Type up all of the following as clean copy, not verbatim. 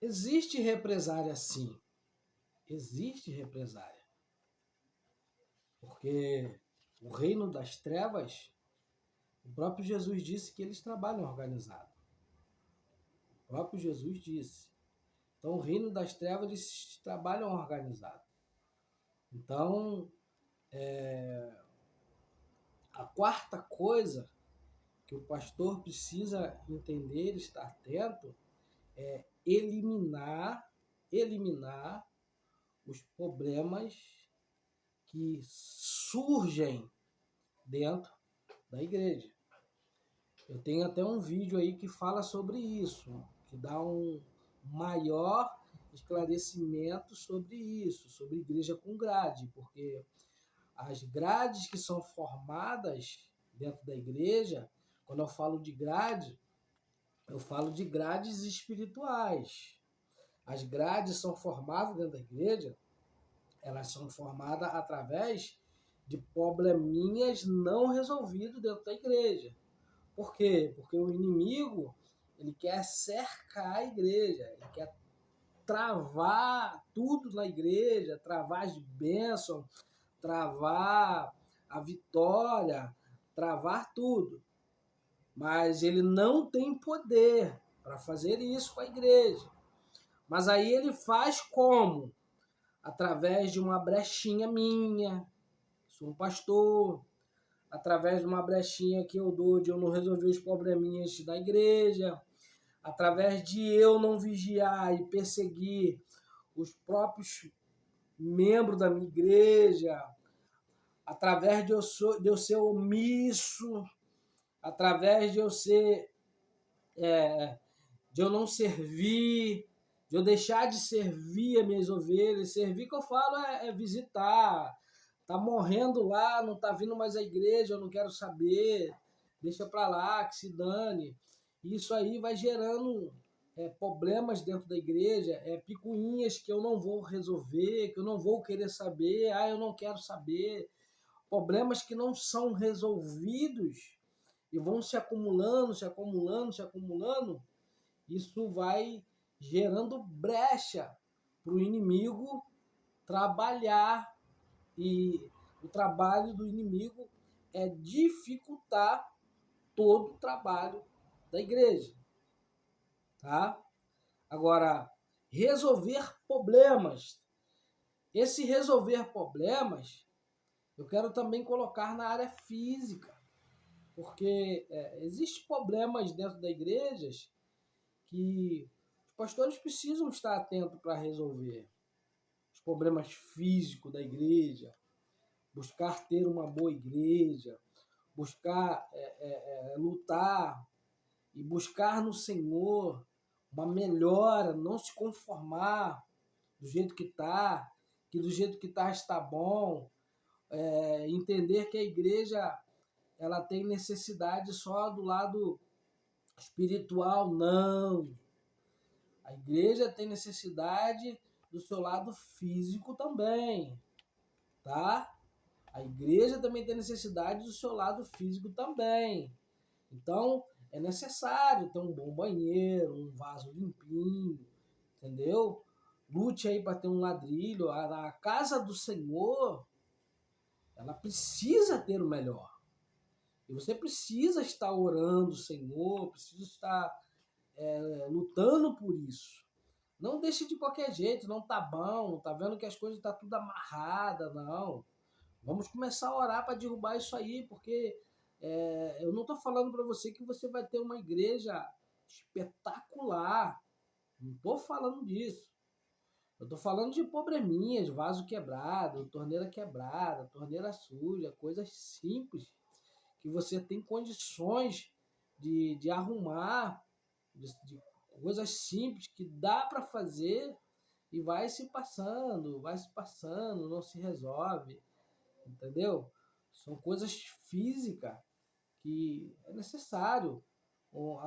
Existe represária, sim. Existe represária. Porque o reino das trevas, o próprio Jesus disse que eles trabalham organizado. O próprio Jesus disse. Então, o reino das trevas, eles trabalham organizado. Então, a quarta coisa que o pastor precisa entender, estar atento, é eliminar os problemas que surgem dentro da igreja. Eu tenho até um vídeo aí que fala sobre isso, que dá um maior esclarecimento sobre isso, sobre igreja com grade, porque as grades que são formadas dentro da igreja, quando eu falo de grade, eu falo de grades espirituais. As grades são formadas dentro da igreja, elas são formadas através de probleminhas não resolvidos dentro da igreja. Por quê? Porque o inimigo, ele quer cercar a igreja, ele quer travar tudo na igreja, travar as bênçãos, travar a vitória, travar tudo. Mas ele não tem poder para fazer isso com a igreja. Mas aí ele faz como? Através de uma brechinha minha, sou um pastor, através de uma brechinha que eu dou de eu não resolver os probleminhas da igreja, através de eu não vigiar e perseguir os próprios membros da minha igreja, através de eu ser omisso, através de eu ser de eu não servir, de eu deixar de servir as minhas ovelhas. Servir que eu falo é visitar. Tá morrendo lá, não tá vindo mais à igreja, eu não quero saber. Deixa para lá, que se dane. Isso aí vai gerando problemas dentro da igreja, picuinhas que eu não vou resolver, que eu não vou querer saber, eu não quero saber. Problemas que não são resolvidos e vão se acumulando, se acumulando, se acumulando. Isso vai gerando brecha para o inimigo trabalhar. E o trabalho do inimigo é dificultar todo o trabalho da igreja. Tá? Agora, resolver problemas. Esse resolver problemas, eu quero também colocar na área física. Porque existem problemas dentro da igreja que os pastores precisam estar atentos para resolver. Os problemas físicos da igreja, buscar ter uma boa igreja, buscar lutar e buscar no Senhor uma melhora, não se conformar do jeito que está, que do jeito que está bom, entender que a igreja ela tem necessidade só do lado espiritual, não. A igreja tem necessidade do seu lado físico também, tá? A igreja também tem necessidade do seu lado físico também. Então, é necessário ter um bom banheiro, um vaso limpinho, entendeu? Lute aí para ter um ladrilho. A casa do Senhor, ela precisa ter o melhor. E você precisa estar orando, Senhor, precisa estar lutando por isso. Não deixe de qualquer jeito, não tá bom, tá vendo que as coisas tá tudo amarrada, não. Vamos começar a orar para derrubar isso aí, porque eu não estou falando para você que você vai ter uma igreja espetacular. Não estou falando disso. Eu estou falando de probleminhas, vaso quebrado, torneira quebrada, torneira suja, coisas simples que você tem condições de arrumar, de coisas simples que dá para fazer e vai se passando, não se resolve, entendeu? São coisas físicas que é necessário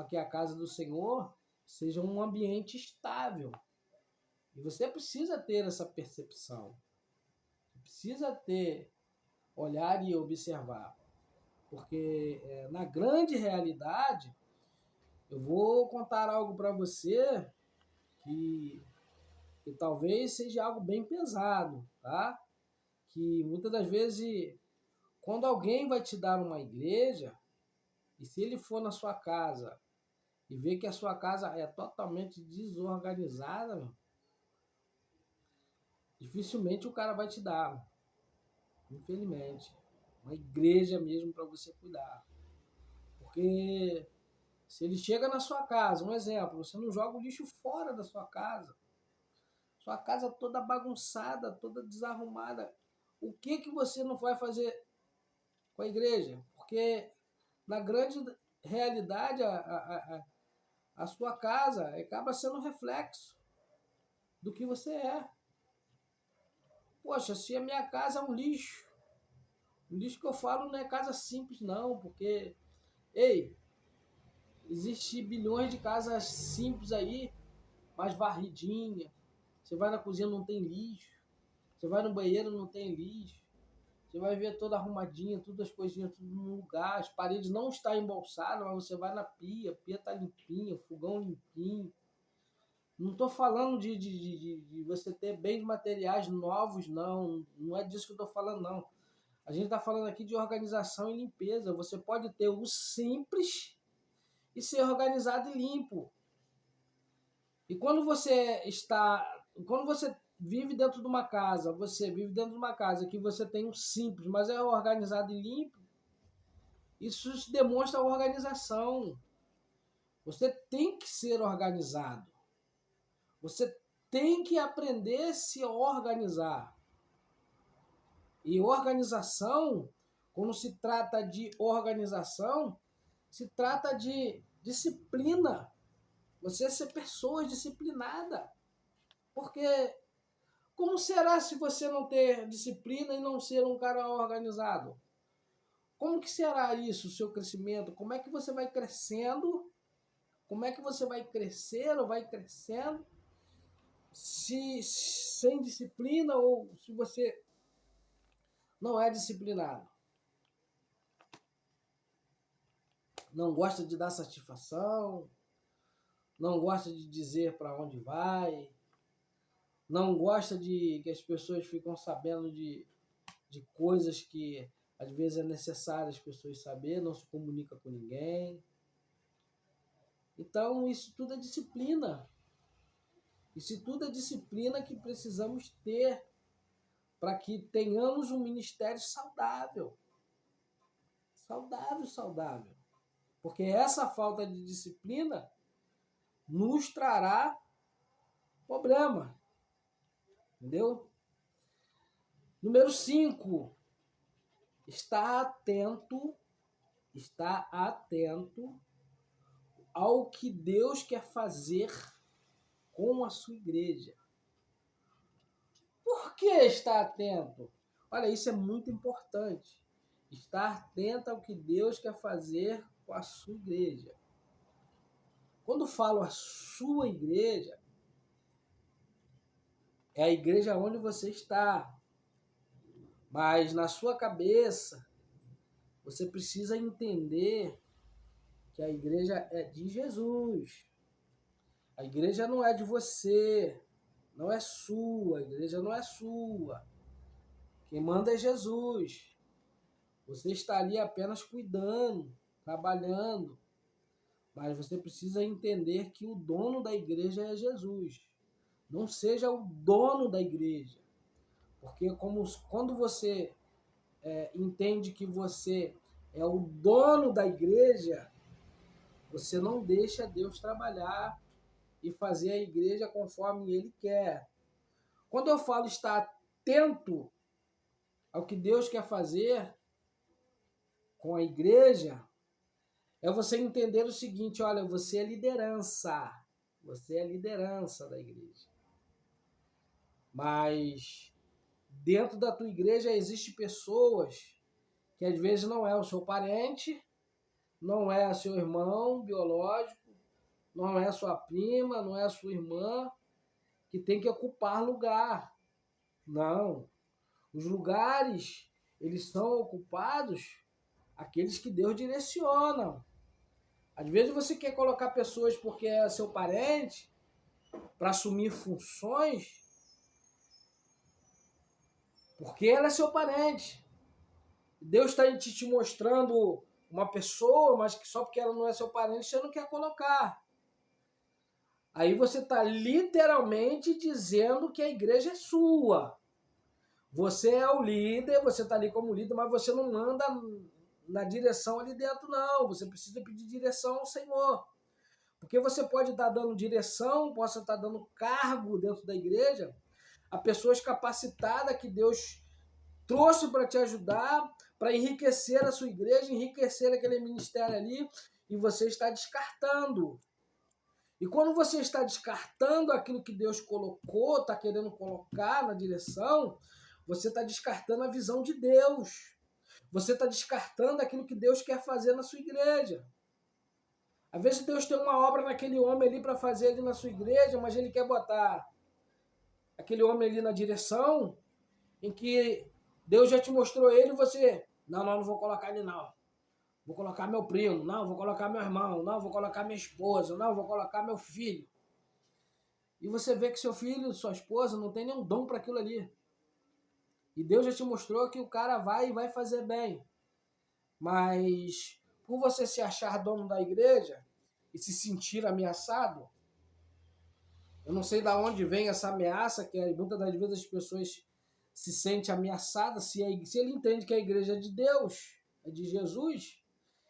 que a casa do Senhor seja um ambiente estável. E você precisa ter essa percepção. Você precisa olhar e observar. Porque na grande realidade, eu vou contar algo para você que talvez seja algo bem pesado, tá? Que muitas das vezes, quando alguém vai te dar uma igreja, e se ele for na sua casa e ver que a sua casa é totalmente desorganizada, dificilmente o cara vai te dar, infelizmente, uma igreja mesmo para você cuidar. Porque se ele chega na sua casa, um exemplo, você não joga o lixo fora da sua casa toda bagunçada, toda desarrumada, o que você não vai fazer com a igreja? Porque na grande realidade a sua casa acaba sendo um reflexo do que você é. Poxa, se a minha casa é um lixo que eu falo não é casa simples não, porque, ei, existe bilhões de casas simples aí, mais varridinha. Você vai na cozinha, não tem lixo. Você vai no banheiro, não tem lixo. Você vai ver toda arrumadinha, todas as coisinhas tudo no lugar. As paredes não estão embolsadas, mas você vai na pia, a pia está limpinha, fogão limpinho. Não estou falando de você ter bens materiais novos, não. Não é disso que eu estou falando, não. A gente está falando aqui de organização e limpeza. Você pode ter o simples e ser organizado e limpo. E quando você vive dentro de uma casa, que você tem um simples, mas é organizado e limpo, isso demonstra organização. Você tem que ser organizado. Você tem que aprender a se organizar. E organização, quando se trata de organização, se trata de disciplina. Você ser pessoa disciplinada. Porque como será se você não ter disciplina e não ser um cara organizado? Como que será isso, o seu crescimento? Como é que você vai crescendo? Como é que você vai crescer ou vai crescendo se sem disciplina ou se você não é disciplinado? Não gosta de dar satisfação, não gosta de dizer para onde vai, não gosta de que as pessoas ficam sabendo de coisas que às vezes é necessário as pessoas saber, não se comunica com ninguém. Então, isso tudo é disciplina. Isso tudo é disciplina que precisamos ter para que tenhamos um ministério saudável. Saudável. Porque essa falta de disciplina nos trará problema. Entendeu? Número 5. Está atento ao que Deus quer fazer com a sua igreja. Por que estar atento? Olha, isso é muito importante. Estar atento ao que Deus quer fazer com a sua igreja. Quando falo a sua igreja, é a igreja onde você está. Mas na sua cabeça, você precisa entender que a igreja é de Jesus. A igreja não é de você, não é sua, a igreja não é sua. Quem manda é Jesus. Você está ali apenas cuidando, trabalhando, mas você precisa entender que o dono da igreja é Jesus. Não seja o dono da igreja, porque quando você entende que você é o dono da igreja, você não deixa Deus trabalhar e fazer a igreja conforme Ele quer. Quando eu falo estar atento ao que Deus quer fazer com a igreja, é você entender o seguinte, olha, você é liderança da igreja. Mas dentro da tua igreja existem pessoas que às vezes não é o seu parente, não é seu irmão biológico, não é sua prima, não é sua irmã, que tem que ocupar lugar. Não. Os lugares, eles são ocupados aqueles que Deus direciona. Às vezes você quer colocar pessoas porque é seu parente, para assumir funções porque ela é seu parente. Deus está te mostrando uma pessoa, mas que só porque ela não é seu parente, você não quer colocar. Aí você está literalmente dizendo que a igreja é sua. Você é o líder, você está ali como líder, mas você não manda na direção ali dentro, não. Você precisa pedir direção ao Senhor. Porque você pode estar dando direção, possa estar dando cargo dentro da igreja a pessoas capacitadas que Deus trouxe para te ajudar, para enriquecer a sua igreja, enriquecer aquele ministério ali, e você está descartando. E quando você está descartando aquilo que Deus colocou, está querendo colocar na direção, você está descartando a visão de Deus. Você está descartando aquilo que Deus quer fazer na sua igreja. Às vezes Deus tem uma obra naquele homem ali para fazer ali na sua igreja, mas ele quer botar aquele homem ali na direção em que Deus já te mostrou ele e você, não vou colocar ele não. Vou colocar meu primo, não, vou colocar meu irmão, não, vou colocar minha esposa, não, vou colocar meu filho. E você vê que seu filho, sua esposa, não tem nenhum dom para aquilo ali. E Deus já te mostrou que o cara vai e vai fazer bem. Mas por você se achar dono da igreja e se sentir ameaçado, eu não sei de onde vem essa ameaça, que muitas das vezes as pessoas se sentem ameaçadas se ele entende que a igreja é de Deus, é de Jesus,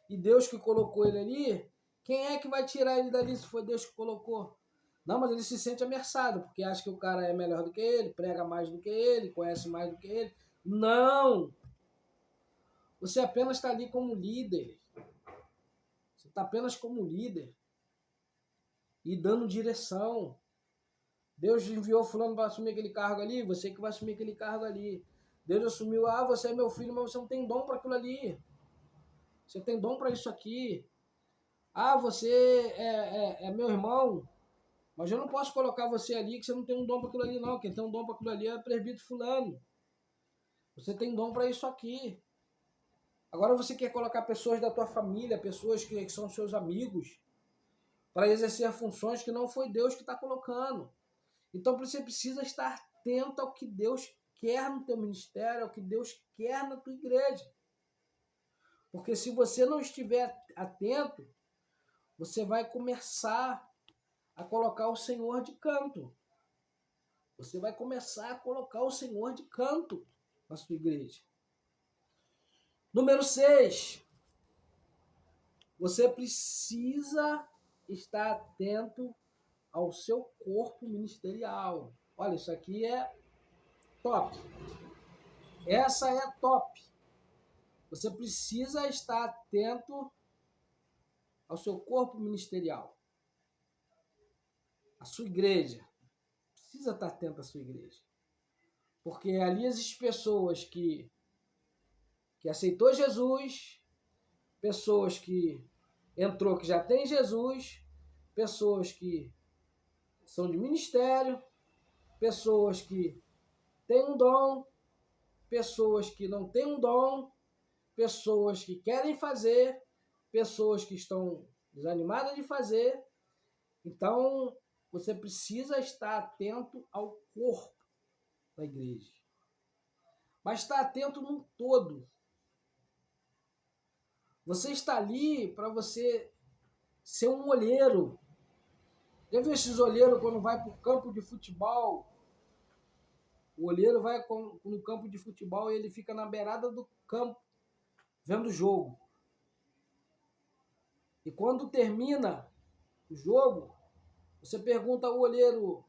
e Deus que colocou ele ali, quem é que vai tirar ele dali se foi Deus que colocou? Não, mas ele se sente ameaçado, porque acha que o cara é melhor do que ele, prega mais do que ele, conhece mais do que ele. Não! Você apenas está ali como líder. Você está apenas como líder. E dando direção. Deus enviou fulano para assumir aquele cargo ali, você que vai assumir aquele cargo ali. Deus assumiu, você é meu filho, mas você não tem dom para aquilo ali. Você tem dom para isso aqui. Você é meu irmão, mas eu não posso colocar você ali que você não tem um dom para aquilo ali, não. Quem tem um dom para aquilo ali é o presbítero fulano. Você tem dom para isso aqui. Agora você quer colocar pessoas da tua família, pessoas que são seus amigos, para exercer funções que não foi Deus que está colocando. Então você precisa estar atento ao que Deus quer no teu ministério, ao que Deus quer na tua igreja. Porque se você não estiver atento, você vai começar a colocar o Senhor de canto. Você vai começar a colocar o Senhor de canto na sua igreja. Número 6. Você precisa estar atento ao seu corpo ministerial. Olha, isso aqui é top. Essa é top. Você precisa estar atento ao seu corpo ministerial. A sua igreja. Precisa estar atento à sua igreja. Porque ali existem pessoas que aceitou Jesus, pessoas que entrou que já tem Jesus, pessoas que são de ministério, pessoas que têm um dom, pessoas que não têm um dom, pessoas que querem fazer, pessoas que estão desanimadas de fazer. Então, você precisa estar atento ao corpo da igreja. Mas estar atento num todo. Você está ali para você ser um olheiro. Já viu esses olheiros quando vai para o campo de futebol? O olheiro vai no campo de futebol e ele fica na beirada do campo, vendo o jogo. E quando termina o jogo, você pergunta ao olheiro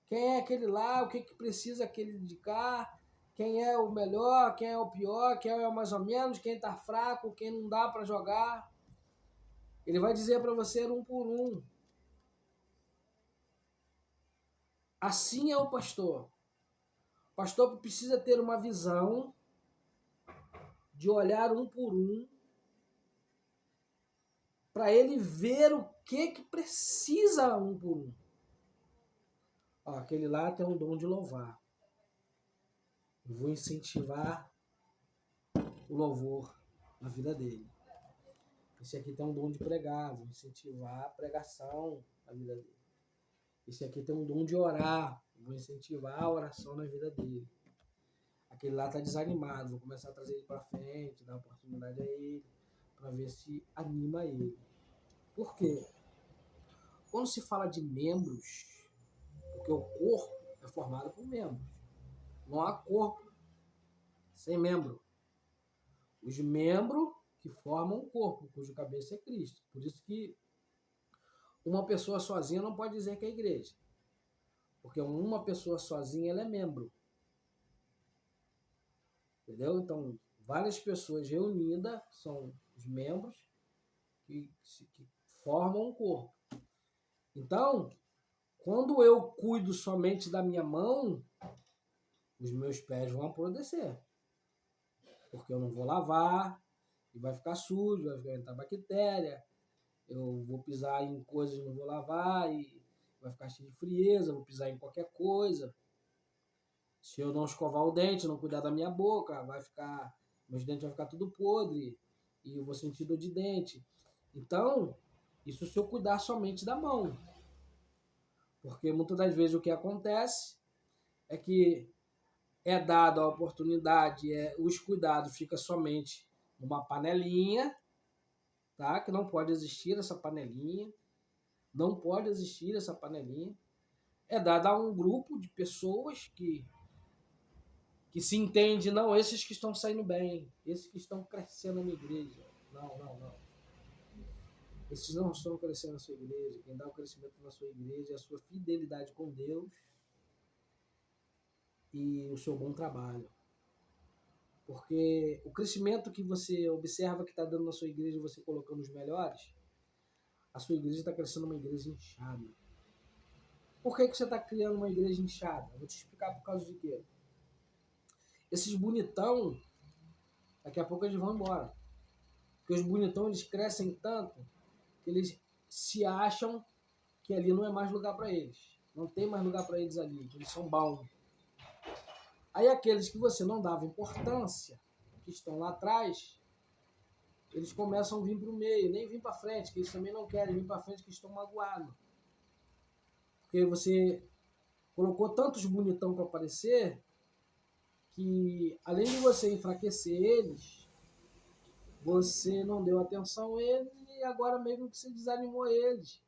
quem é aquele lá, o que precisa aquele indicar, quem é o melhor, quem é o pior, quem é o mais ou menos, quem está fraco, quem não dá para jogar. Ele vai dizer para você um por um. Assim é o pastor. O pastor precisa ter uma visão de olhar um por um para ele ver o que precisa um por um. Aquele lá tem um dom de louvar. Eu vou incentivar o louvor na vida dele. Esse aqui tem um dom de pregar, vou incentivar a pregação na vida dele. Esse aqui tem um dom de orar, vou incentivar a oração na vida dele. Aquele lá tá desanimado, vou começar a trazer ele para frente, dar oportunidade a ele, para ver se anima ele. Por quê? Quando se fala de membros, porque o corpo é formado por membros, não há corpo sem membro. Os membros que formam o corpo, cujo cabeça é Cristo. Por isso que uma pessoa sozinha não pode dizer que é igreja. Porque uma pessoa sozinha ela é membro. Entendeu? Então, várias pessoas reunidas são os membros que formam o corpo. Então, quando eu cuido somente da minha mão, os meus pés vão apodrecer. Porque eu não vou lavar, e vai ficar sujo, vai entrar bactéria, eu vou pisar em coisas que não vou lavar, e vai ficar cheio de frieza, vou pisar em qualquer coisa. Se eu não escovar o dente, não cuidar da minha boca, meus dentes vão ficar tudo podre, e eu vou sentir dor de dente. Então, isso se eu cuidar somente da mão. Porque muitas das vezes o que acontece é que é dada a oportunidade, os cuidados ficam somente numa panelinha, tá? Que não pode existir essa panelinha. Não pode existir essa panelinha. É dada a um grupo de pessoas que se entende, não, esses que estão saindo bem, esses que estão crescendo na igreja. Não. Esses não estão crescendo na sua igreja. Quem dá o crescimento na sua igreja é a sua fidelidade com Deus e o seu bom trabalho. Porque o crescimento que você observa que está dando na sua igreja, você colocando os melhores, a sua igreja está crescendo uma igreja inchada. Por que você está criando uma igreja inchada? Eu vou te explicar por causa de quê. Esses bonitão, daqui a pouco eles vão embora. Porque os bonitão, eles crescem tanto que eles se acham que ali não é mais lugar para eles. Não tem mais lugar para eles ali, que eles são bons. Aí aqueles que você não dava importância, que estão lá atrás, eles começam a vir para o meio, nem vir para frente, que eles também não querem vir para frente, que estão magoados. Porque você colocou tantos bonitão para aparecer, que além de você enfraquecer eles, você não deu atenção a eles e agora mesmo que você desanimou eles.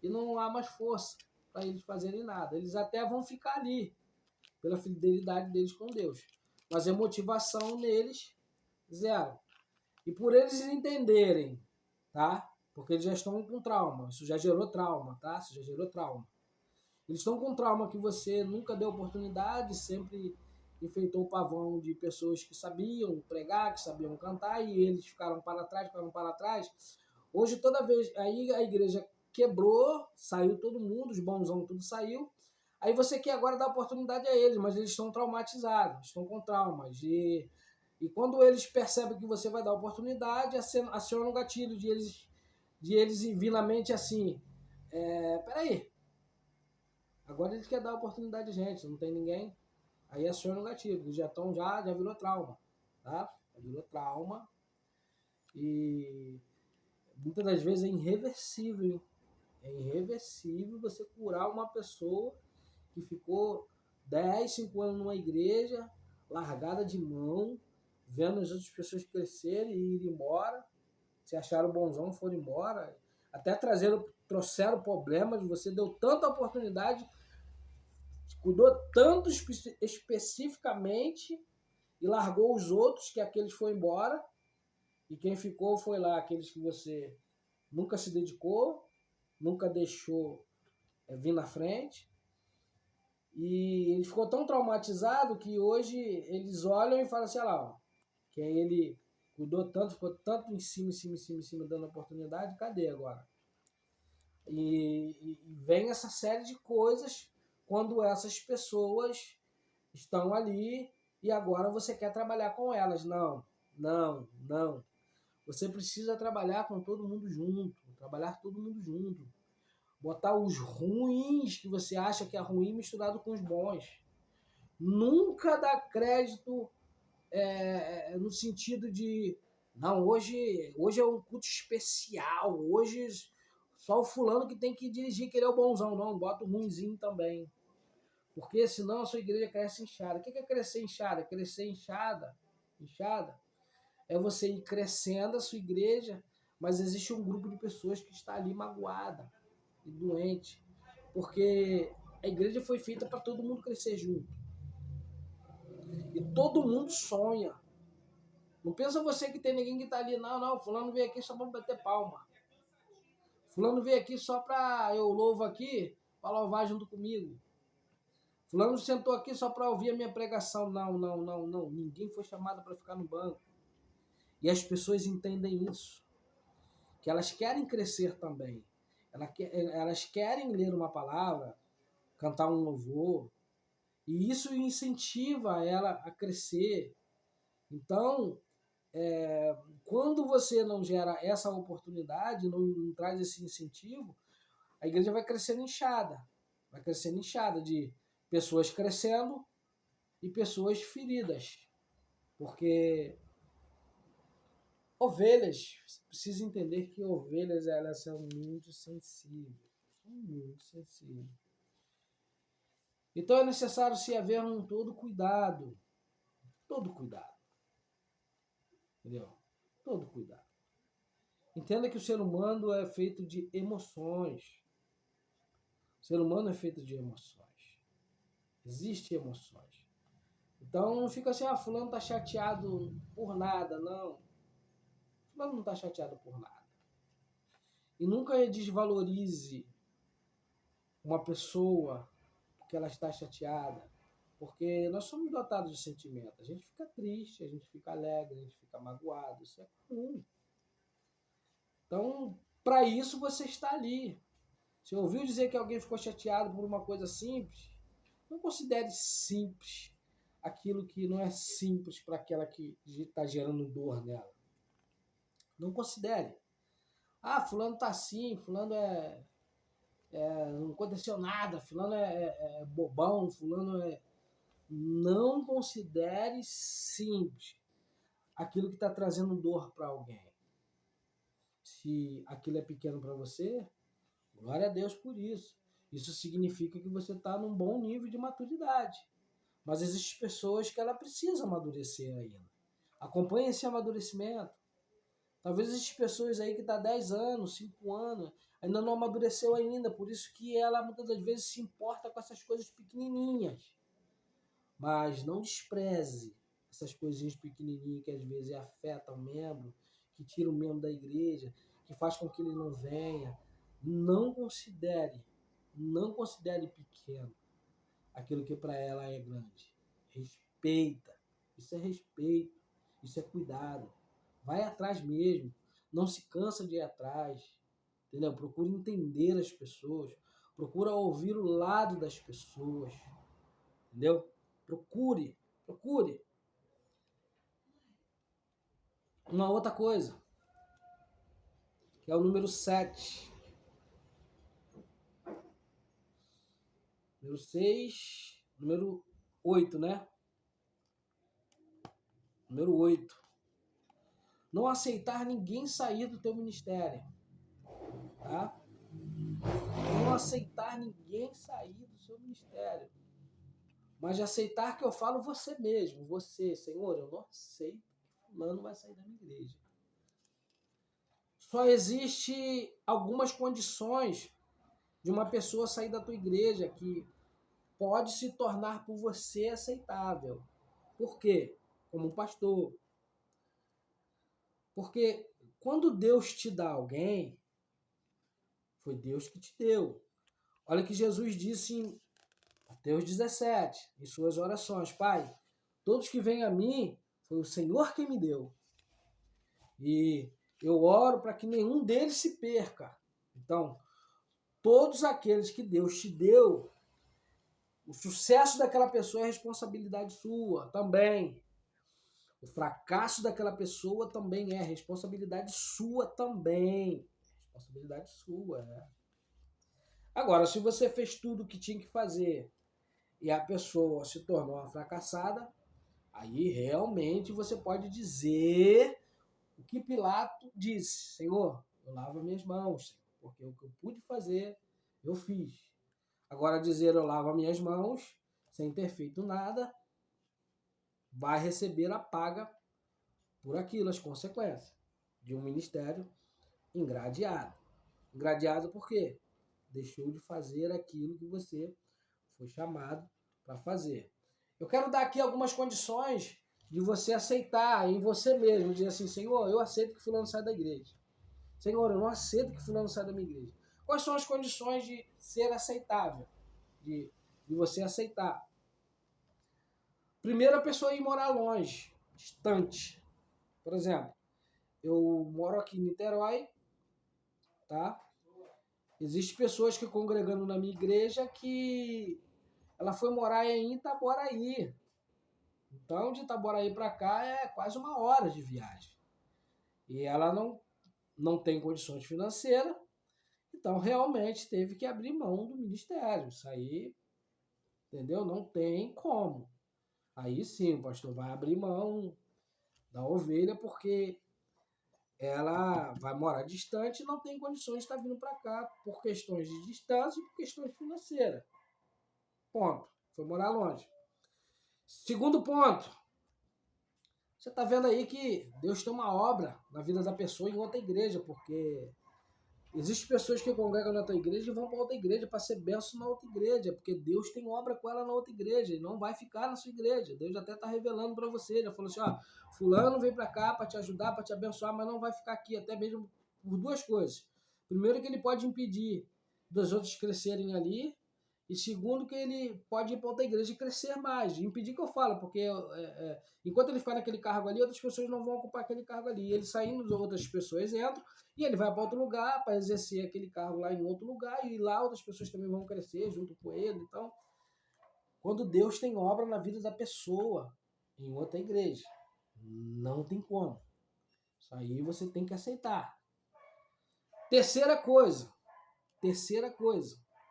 E não há mais força para eles fazerem nada. Eles até vão ficar ali, pela fidelidade deles com Deus. Mas a motivação neles, zero. E por eles entenderem, tá? Porque eles já estão com trauma. Isso já gerou trauma, tá? Isso já gerou trauma. Eles estão com trauma que você nunca deu oportunidade, sempre enfeitou o pavão de pessoas que sabiam pregar, que sabiam cantar, e eles ficaram para trás. Hoje, toda vez, aí a igreja quebrou, saiu todo mundo, os bonzão tudo saiu. Aí você quer agora dar oportunidade a eles, mas eles estão traumatizados, estão com traumas. E quando eles percebem que você vai dar oportunidade, aciona um gatilho de eles vir na mente assim, peraí, agora eles querem dar oportunidade a gente, não tem ninguém. Aí aciona um gatilho, já virou trauma, tá? Já virou trauma e muitas das vezes é irreversível, hein? É irreversível você curar uma pessoa que ficou 10, 5 anos numa igreja, largada de mão, vendo as outras pessoas crescerem e ir embora, se acharam bonzão, foram embora, até trouxeram problemas, você deu tanta oportunidade, cuidou tanto especificamente e largou os outros, que aqueles foram embora, e quem ficou foi lá aqueles que você nunca se dedicou, nunca deixou vir na frente. E ele ficou tão traumatizado que hoje eles olham e falam assim, olha lá, ó, que ele cuidou tanto, ficou tanto em cima, dando oportunidade, cadê agora? E vem essa série de coisas quando essas pessoas estão ali e agora você quer trabalhar com elas. Não. Você precisa trabalhar com todo mundo junto, botar os ruins que você acha que é ruim misturado com os bons. Nunca dá crédito no sentido de, não, hoje é um culto especial, hoje só o fulano que tem que dirigir, que ele é o bonzão. Não, bota o ruinzinho também. Porque senão a sua igreja cresce inchada. O que é crescer inchada? Crescer inchada é você ir crescendo a sua igreja, mas existe um grupo de pessoas que está ali magoada e doente. Porque a igreja foi feita para todo mundo crescer junto. E todo mundo sonha. Não pensa você que tem ninguém que está ali, não, fulano veio aqui só para bater palma. Fulano veio aqui só para eu louvo aqui, para louvar junto comigo. Fulano sentou aqui só para ouvir a minha pregação. Não. Ninguém foi chamado para ficar no banco. E as pessoas entendem isso. Que elas querem crescer também. Elas querem ler uma palavra, cantar um louvor. E isso incentiva ela a crescer. Então, quando você não gera essa oportunidade, não traz esse incentivo, a igreja vai crescendo inchada. Vai crescendo inchada de pessoas crescendo e pessoas feridas. Porque ovelhas, você precisa entender que ovelhas elas são muito sensíveis. Muito sensíveis. Então é necessário se haver todo cuidado. Todo cuidado. Entendeu? Todo cuidado. Entenda que o ser humano é feito de emoções. O ser humano é feito de emoções. Existem emoções. Então não fica assim, fulano tá chateado por nada, não. Fulano não tá chateado por nada. E nunca desvalorize uma pessoa porque ela está chateada. Porque nós somos dotados de sentimentos. A gente fica triste, a gente fica alegre, a gente fica magoado. Isso é comum. Então, para isso você está ali. Você ouviu dizer que alguém ficou chateado por uma coisa simples? Não considere simples aquilo que não é simples para aquela que está gerando dor nela. Não considere. Fulano está assim, fulano não aconteceu nada, fulano é bobão, fulano é... Não considere simples aquilo que está trazendo dor para alguém. Se aquilo é pequeno para você, glória a Deus por isso. Isso significa que você está num bom nível de maturidade. Mas existem pessoas que ela precisa amadurecer ainda. Acompanhe esse amadurecimento. Talvez existem pessoas aí que estão 10 anos, 5 anos, ainda não amadureceu ainda. Por isso que ela muitas das vezes se importa com essas coisas pequenininhas. Mas não despreze essas coisinhas pequenininhas que às vezes afetam o membro, que tiram o membro da igreja, que faz com que ele não venha. Não considere pequeno aquilo que para ela é grande. Respeita. Isso é respeito. Isso é cuidado. Vai atrás mesmo. Não se cansa de ir atrás. Entendeu? Procura entender as pessoas. Procura ouvir o lado das pessoas. Entendeu? Procure. Uma outra coisa, que é o número 7. Número 6, número 8, né? Número 8. Não aceitar ninguém sair do teu ministério. Tá? Não aceitar ninguém sair do seu ministério. Mas de aceitar que eu falo você mesmo. Você, Senhor, eu não aceito que fulano vai sair da minha igreja. Só existe algumas condições de uma pessoa sair da tua igreja que pode se tornar por você aceitável. Por quê? Como um pastor. Porque quando Deus te dá alguém, foi Deus que te deu. Olha que Jesus disse em Mateus 17, em suas orações: Pai, todos que vêm a mim, foi o Senhor quem me deu. E eu oro para que nenhum deles se perca. Então, todos aqueles que Deus te deu, o sucesso daquela pessoa é responsabilidade sua também. O fracasso daquela pessoa também é responsabilidade sua também. Responsabilidade sua, né? Agora, se você fez tudo o que tinha que fazer e a pessoa se tornou uma fracassada, aí realmente você pode dizer o que Pilato disse: Senhor, eu lavo minhas mãos. porque o que eu pude fazer, eu fiz. Agora dizer eu lavo as minhas mãos, sem ter feito nada, vai receber a paga por aquilo, as consequências de um ministério engradeado. Engradeado por quê? Deixou de fazer aquilo que você foi chamado para fazer. Eu quero dar aqui algumas condições de você aceitar em você mesmo, dizer assim, Senhor, eu aceito que fulano saia da igreja. Senhor, eu não aceito que fulano saia da minha igreja. Quais são as condições de ser aceitável? De você aceitar. Primeiro, a pessoa ir morar longe, distante. Por exemplo, eu moro aqui em Niterói, tá? Existem pessoas que congregando na minha igreja que ela foi morar em Itaboraí. Então, de Itaboraí para cá é quase 1 hora de viagem. E ela não tem condições financeiras, então realmente teve que abrir mão do ministério. Isso aí, entendeu? Não tem como. Aí sim, o pastor vai abrir mão da ovelha porque ela vai morar distante e não tem condições de estar vindo para cá por questões de distância e por questões financeiras. Ponto. Foi morar longe. Segundo ponto, você está vendo aí que Deus tem uma obra na vida da pessoa em outra igreja, porque existem pessoas que congregam na tua igreja e vão para outra igreja para ser benção na outra igreja, porque Deus tem obra com ela na outra igreja e não vai ficar na sua igreja. Deus até está revelando para você, já falou assim, ó, fulano veio para cá para te ajudar, para te abençoar, mas não vai ficar aqui, até mesmo por 2 coisas. Primeiro, que ele pode impedir dos outros crescerem ali, e segundo, que ele pode ir para outra igreja e crescer mais, impedir que eu falo, porque enquanto ele ficar naquele cargo ali, outras pessoas não vão ocupar aquele cargo ali. Ele saindo, outras pessoas entram, e ele vai para outro lugar para exercer aquele cargo lá em outro lugar, e lá outras pessoas também vão crescer junto com ele. Então, quando Deus tem obra na vida da pessoa em outra igreja, não tem como. Isso aí você tem que aceitar. Terceira coisa,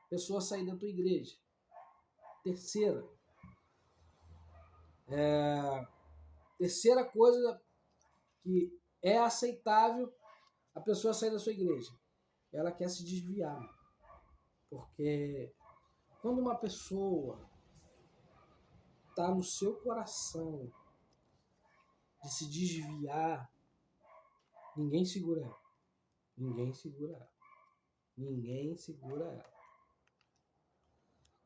pessoa sair da tua igreja. Terceira coisa que é aceitável a pessoa sair da sua igreja. Ela quer se desviar. Porque quando uma pessoa está no seu coração de se desviar, ninguém segura ela. Ninguém segura ela.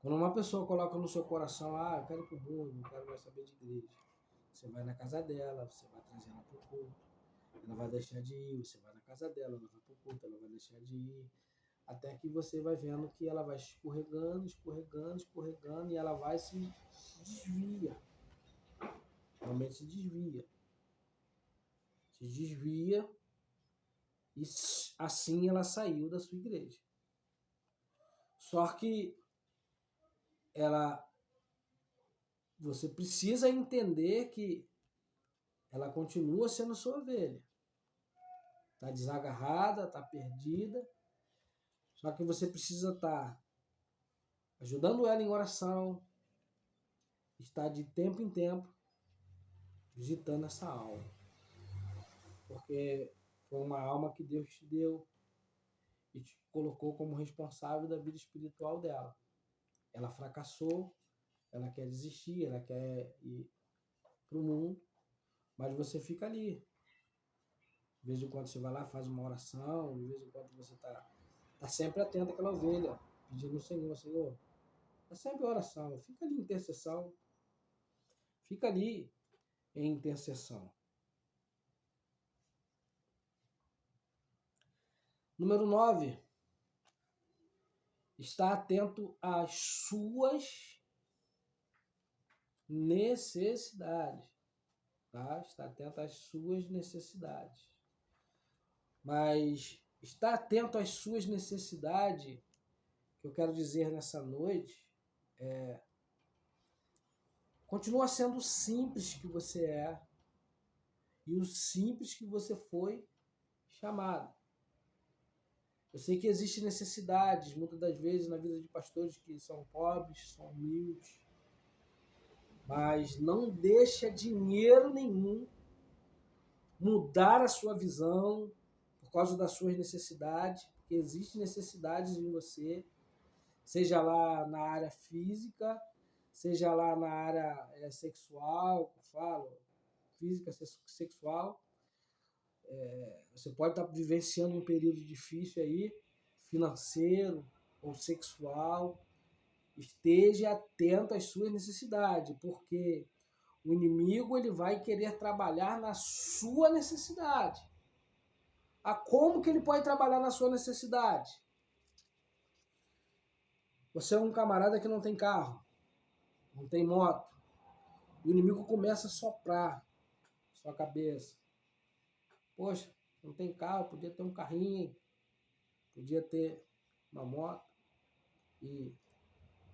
Quando uma pessoa coloca no seu coração, eu quero ir pro mundo, não quero mais saber de igreja. Você vai na casa dela, você vai trazer ela pro culto. Ela vai deixar de ir, você vai na casa dela, ela vai pro culto, ela vai deixar de ir. Até que você vai vendo que ela vai escorregando, e ela vai se desvia. Realmente se desvia. E assim ela saiu da sua igreja. Só que você precisa entender que ela continua sendo sua ovelha. Está desagarrada, está perdida. Só que você precisa estar ajudando ela em oração, estar de tempo em tempo visitando essa alma. Porque foi uma alma que Deus te deu e te colocou como responsável da vida espiritual dela. Ela fracassou, ela quer desistir, ela quer ir para o mundo, mas você fica ali. De vez em quando você vai lá, faz uma oração, de vez em quando você tá sempre atento àquela ovelha, pedindo ao Senhor, Senhor, é sempre oração, fica ali em intercessão, fica ali em intercessão. Número 9, está atento às suas necessidades, tá? Está atento às suas necessidades. Mas estar atento às suas necessidades, que eu quero dizer nessa noite, continua sendo o simples que você é e o simples que você foi chamado. Eu sei que existem necessidades, muitas das vezes, na vida de pastores que são pobres, são humildes, mas não deixa dinheiro nenhum mudar a sua visão por causa das suas necessidades, porque existem necessidades em você, seja lá na área física, seja lá na área sexual, que eu falo, física, sexual. Você pode estar vivenciando um período difícil aí, financeiro ou sexual. Esteja atento às suas necessidades, porque o inimigo ele vai querer trabalhar na sua necessidade. Como que ele pode trabalhar na sua necessidade? Você é um camarada que não tem carro, não tem moto. O inimigo começa a soprar sua cabeça. Poxa, não tem carro, podia ter um carrinho, podia ter uma moto. E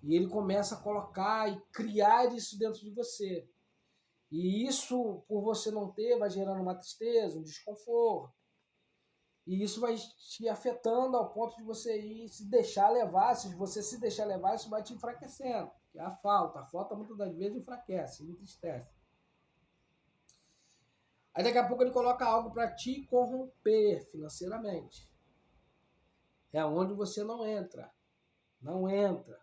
ele começa a colocar e criar isso dentro de você. E isso, por você não ter, vai gerando uma tristeza, um desconforto. E isso vai te afetando ao ponto de você ir se deixar levar. Se você se deixar levar, isso vai te enfraquecendo. Que é a falta. A falta muitas das vezes enfraquece, entristece. Aí daqui a pouco ele coloca algo para te corromper financeiramente. É onde você não entra. Não entra.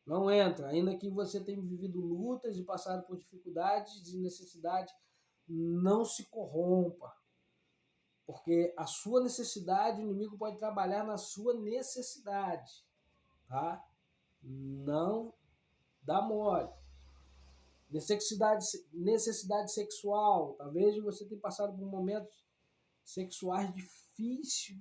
Não entra. Ainda que você tenha vivido lutas e passado por dificuldades e necessidades, não se corrompa. Porque a sua necessidade, o inimigo pode trabalhar na sua necessidade. Tá? Não dá mole. Necessidade sexual. Talvez você tenha passado por momentos sexuais difícil.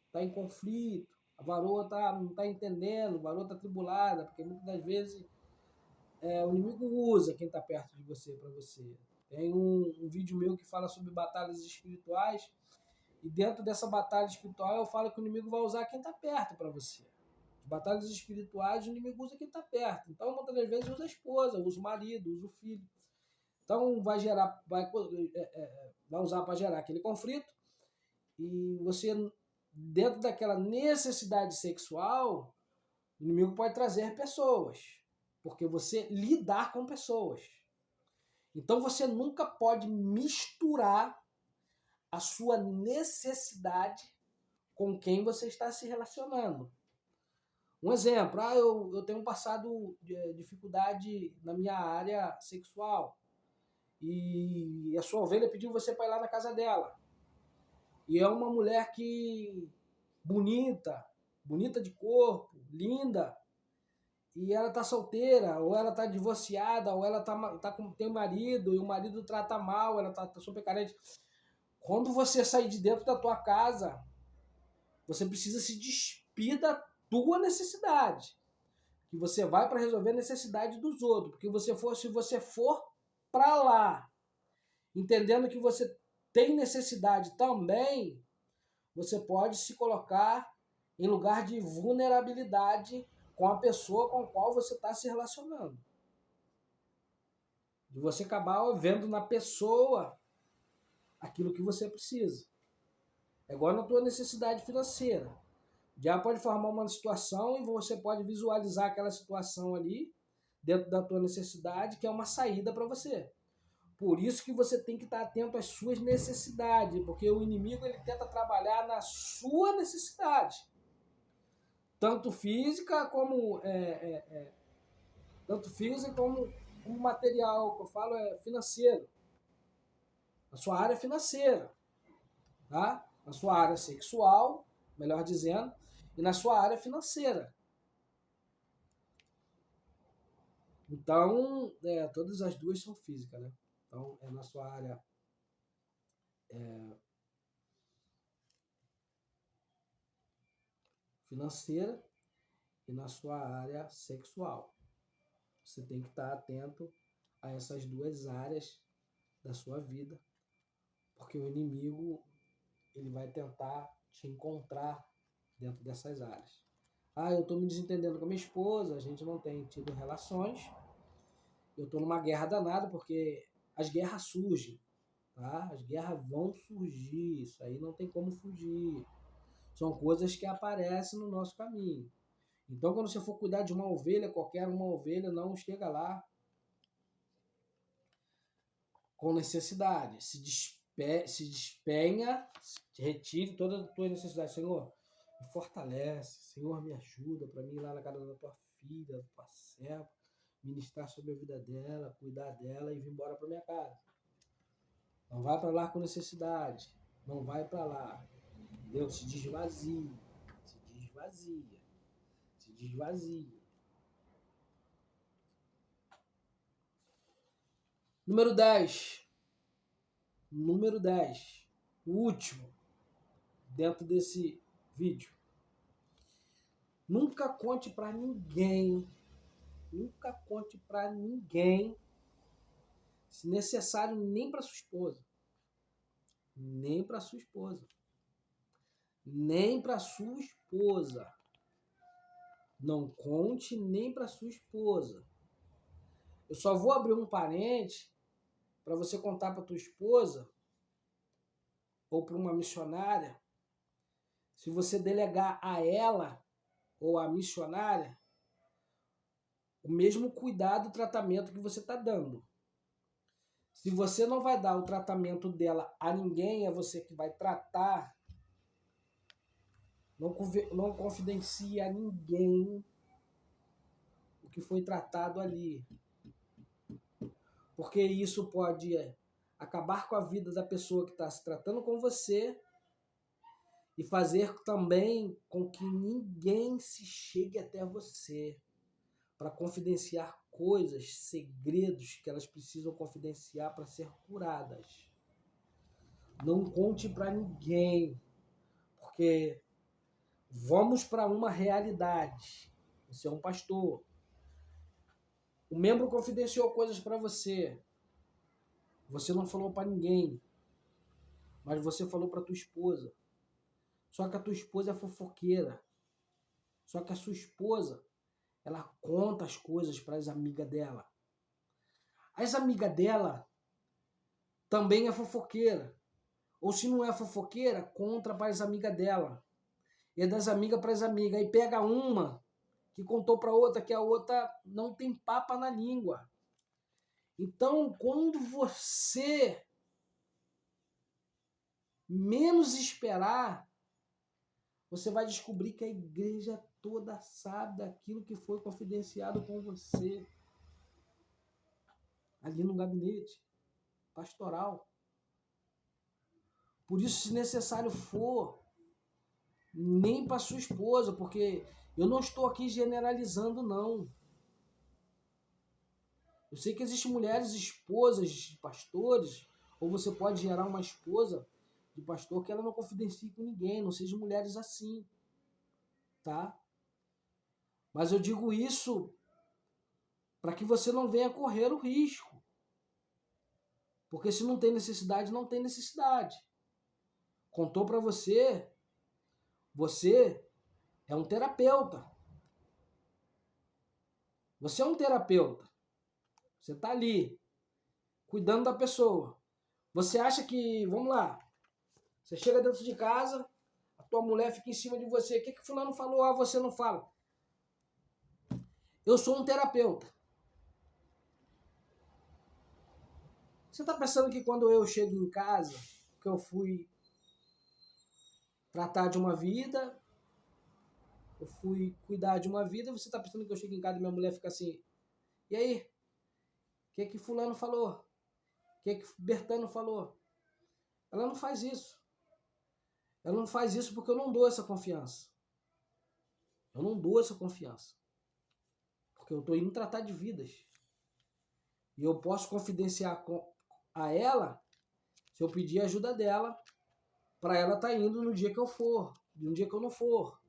Está em conflito. A varoa não está entendendo, a varoa está tribulada, porque muitas das vezes o inimigo usa quem está perto de você para você. Tem um vídeo meu que fala sobre batalhas espirituais, e dentro dessa batalha espiritual eu falo que o inimigo vai usar quem está perto para você. As batalhas espirituais, o inimigo usa quem está perto. Então, muitas das vezes usa a esposa, usa o marido, usa o filho. Então, vai usar para gerar aquele conflito, e você, dentro daquela necessidade sexual, o inimigo pode trazer pessoas, porque você lidar com pessoas. Então você nunca pode misturar a sua necessidade com quem você está se relacionando. Um exemplo, eu tenho passado dificuldade na minha área sexual, e a sua ovelha pediu você para ir lá na casa dela. E é uma mulher que bonita de corpo, linda, e ela tá solteira, ou ela tá divorciada, ou ela tem um marido, e o marido trata mal, ela tá super carente. Quando você sair de dentro da tua casa, você precisa se despir da tua necessidade. Que você vai para resolver a necessidade dos outros. Porque se você for para lá, entendendo que você tem necessidade também, você pode se colocar em lugar de vulnerabilidade com a pessoa com a qual você está se relacionando. De você acabar vendo na pessoa aquilo que você precisa. É igual na tua necessidade financeira. Já pode formar uma situação e você pode visualizar aquela situação ali, dentro da tua necessidade, que é uma saída para você. Por isso que você tem que estar atento às suas necessidades, porque o inimigo ele tenta trabalhar na sua necessidade. Tanto física como material, que eu falo financeiro. Na sua área financeira, tá? Na sua área sexual, melhor dizendo, e na sua área financeira. Então, todas as duas são físicas, né? Então, é na sua área financeira e na sua área sexual. Você tem que estar atento a essas duas áreas da sua vida, porque o inimigo ele vai tentar te encontrar dentro dessas áreas. Eu estou me desentendendo com a minha esposa, a gente não tem tido relações, eu estou numa guerra danada, porque as guerras surgem, tá? As guerras vão surgir, isso aí não tem como fugir. São coisas que aparecem no nosso caminho. Então, quando você for cuidar de uma ovelha, qualquer uma ovelha, não chega lá com necessidade. Se se despenha, retire toda a tua necessidade. Senhor, me fortalece. Senhor, me ajuda para mim ir lá na casa da tua filha, da tua serva, ministrar sobre a vida dela, cuidar dela e vir embora para minha casa. Não vai para lá com necessidade. Não vai para lá. Deus, se desvazia. Se desvazia. Se desvazia. Número 10. Número 10. O último dentro desse vídeo. Nunca conte para ninguém. Nunca conte para ninguém. Se necessário, nem para sua esposa. Nem para sua esposa. Nem para sua esposa. Não conte nem para sua esposa. Eu só vou abrir um parente para você contar para tua esposa ou para uma missionária, se você delegar a ela ou a missionária o mesmo cuidado e tratamento que você está dando. Se você não vai dar o tratamento dela a ninguém, é você que vai tratar. Não confidencia a ninguém o que foi tratado ali. Porque isso pode acabar com a vida da pessoa que está se tratando com você e fazer também com que ninguém se chegue até você para confidenciar coisas, segredos que elas precisam confidenciar para ser curadas. Não conte para ninguém, porque vamos para uma realidade. Você é um pastor. O membro confidenciou coisas para você. Você não falou para ninguém, mas você falou para tua esposa. Só que a tua esposa é fofoqueira. Só que a sua esposa, ela conta as coisas para as amigas dela. As amigas dela também é fofoqueira. Ou se não é fofoqueira, conta para as amigas dela. E é das amigas para as amigas. Aí pega uma que contou para outra, que a outra não tem papa na língua. Então, quando você menos esperar, você vai descobrir que a igreja toda sabe daquilo que foi confidenciado com você. Ali no gabinete pastoral. Por isso, se necessário for, nem para sua esposa, porque eu não estou aqui generalizando, não. Eu sei que existem mulheres esposas de pastores, ou você pode gerar uma esposa de pastor que ela não confidencie com ninguém, não sejam mulheres assim, tá? Mas eu digo isso para que você não venha correr o risco. Porque se não tem necessidade, não tem necessidade. Contou para você, você é um terapeuta. Você é um terapeuta. Você está ali, cuidando da pessoa. Você acha que, vamos lá, você chega dentro de casa, a tua mulher fica em cima de você. O que fulano falou? Ah, você não fala. Eu sou um terapeuta. Você está pensando que quando eu chego em casa, que eu fui tratar de uma vida, eu fui cuidar de uma vida, você está pensando que eu chego em casa e minha mulher fica assim, e aí? O que fulano falou? O que Bertano falou? Ela não faz isso. Ela não faz isso porque eu não dou essa confiança. Eu não dou essa confiança. Porque eu estou indo tratar de vidas. E eu posso confidenciar a ela se eu pedir a ajuda dela para ela estar indo no dia que eu for, no dia que eu não for.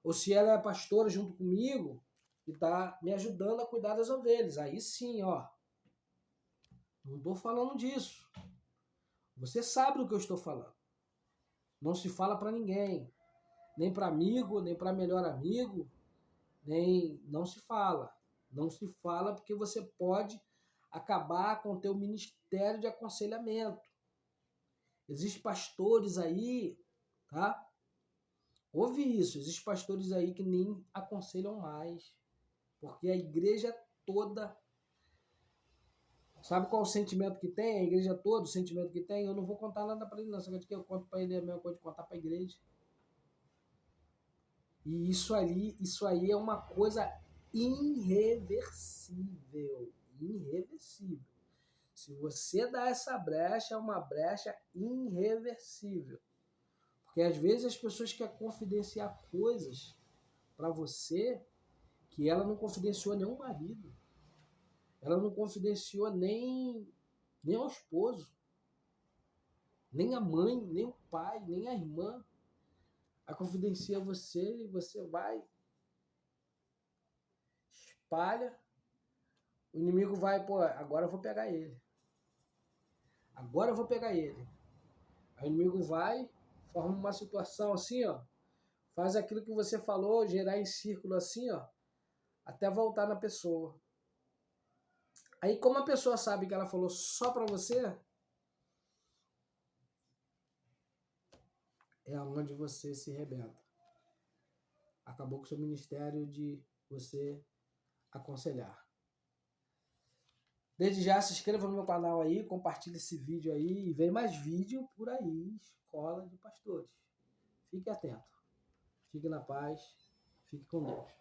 Ou se ela é pastora junto comigo e está me ajudando a cuidar das ovelhas. Aí sim, ó. Não estou falando disso. Você sabe do que eu estou falando. Não se fala para ninguém. Nem para amigo, nem para melhor amigo. Nem não se fala. Não se fala porque você pode acabar com o teu ministério de aconselhamento. Existem pastores aí, tá? Ouve isso. Existem pastores aí que nem aconselham mais. Porque a igreja toda Sabe qual o sentimento que tem? A igreja toda, o sentimento que tem? Eu não vou contar nada para ele, não. Sabe o que eu conto para ele é a mesma coisa de contar para a igreja. E isso aí é uma coisa irreversível. Irreversível. Se você dá essa brecha, é uma brecha irreversível. Porque às vezes as pessoas querem confidenciar coisas para você que ela não confidenciou nem o marido. Ela não confidenciou nem ao esposo, nem a mãe, nem o pai, nem a irmã. A confidencia você e você vai, espalha. O inimigo vai, pô, agora eu vou pegar ele. Agora eu vou pegar ele. Aí o inimigo vai, forma uma situação assim, ó. Faz aquilo que você falou, gerar em círculo assim, ó. Até voltar na pessoa. Aí como a pessoa sabe que ela falou só pra você, é onde você se rebenta. Acabou com o seu ministério de você aconselhar. Desde já, se inscreva no meu canal aí, compartilhe esse vídeo aí e vem mais vídeo por aí, Escola de Pastores. Fique atento, fique na paz, fique com Deus.